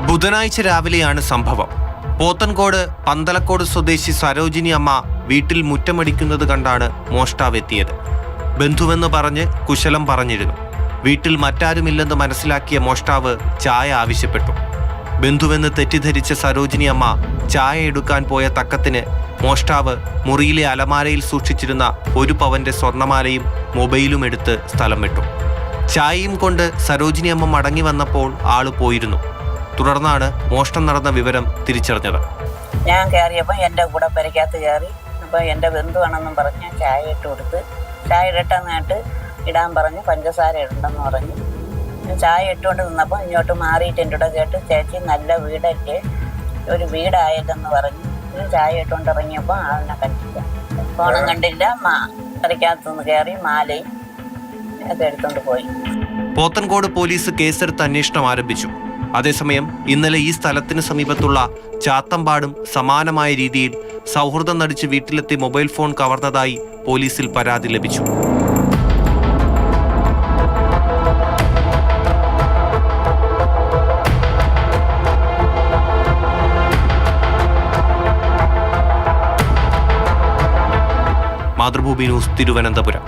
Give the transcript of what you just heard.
ബുധനാഴ്ച രാവിലെയാണ് സംഭവം. പോത്തൻകോട് പന്തലക്കോട് സ്വദേശി സരോജിനി അമ്മ വീട്ടിൽ മുറ്റമടിക്കുന്നത് കണ്ടാണ് മോഷ്ടാവ് എത്തിയത്. ബന്ധുവെന്ന് പറഞ്ഞ് കുശലം പറഞ്ഞിരുന്നു. വീട്ടിൽ മറ്റാരുമില്ലെന്ന് മനസ്സിലാക്കിയ മോഷ്ടാവ് ചായ ആവശ്യപ്പെട്ടു. ബന്ധുവെന്ന് തെറ്റിദ്ധരിച്ച സരോജിനി അമ്മ ചായ എടുക്കാൻ പോയ തക്കത്തിന് മോഷ്ടാവ് മുറിയിലെ അലമാരയിൽ സൂക്ഷിച്ചിരുന്ന 1 പവന്റെ സ്വർണമാലയും മൊബൈലും എടുത്ത് സ്ഥലം വിട്ടു. ചായയും കൊണ്ട് സരോജിനി അമ്മ മടങ്ങി വന്നപ്പോൾ ആള് പോയിരുന്നു. തുടർന്നാണ് മോഷണം നടന്ന വിവരം തിരിച്ചറിഞ്ഞത്. ഞാൻ കയറിയപ്പോൾ എൻ്റെ കൂടെ പെരയ്ക്കകത്ത് കയറി. അപ്പോൾ എൻ്റെ ബന്ധുവാണെന്നും പറഞ്ഞ് ഞാൻ ചായ ഇട്ട് കൊടുത്ത്, ചായ ഇടട്ടെന്നിട്ട് ഇടാൻ പറഞ്ഞ് പഞ്ചസാര ഇടണ്ടെന്ന് പറഞ്ഞ് ചായ ഇട്ടുകൊണ്ട് നിന്നപ്പോൾ ഇങ്ങോട്ട് മാറിയിട്ട് എൻ്റെ കൂടെ കേട്ട്, ചേച്ചി നല്ല വീടല്ലേ, ഒരു വീടായതെന്ന് പറഞ്ഞ് ചായ ഇട്ടുകൊണ്ട് ഇറങ്ങിയപ്പോൾ ആളിനെ കണ്ടില്ല, ഫോണും കണ്ടില്ല. പെരയ്ക്കകത്തുനിന്ന് കയറി മാലയും ഒക്കെ എടുത്തുകൊണ്ട് പോയി. പോത്തൻകോട് പോലീസ് കേസെടുത്ത് അന്വേഷണം ആരംഭിച്ചു. അതേസമയം ഇന്നലെ ഈ സ്ഥലത്തിന് സമീപത്തുള്ള ചാത്തമ്പാടും സമാനമായ രീതിയിൽ സൗഹൃദം നടിച്ച് വീട്ടിലെത്തി മൊബൈൽ ഫോൺ കവർന്നതായി പോലീസിൽ പരാതി ലഭിച്ചു. മാതൃഭൂമി ന്യൂസ്, തിരുവനന്തപുരം.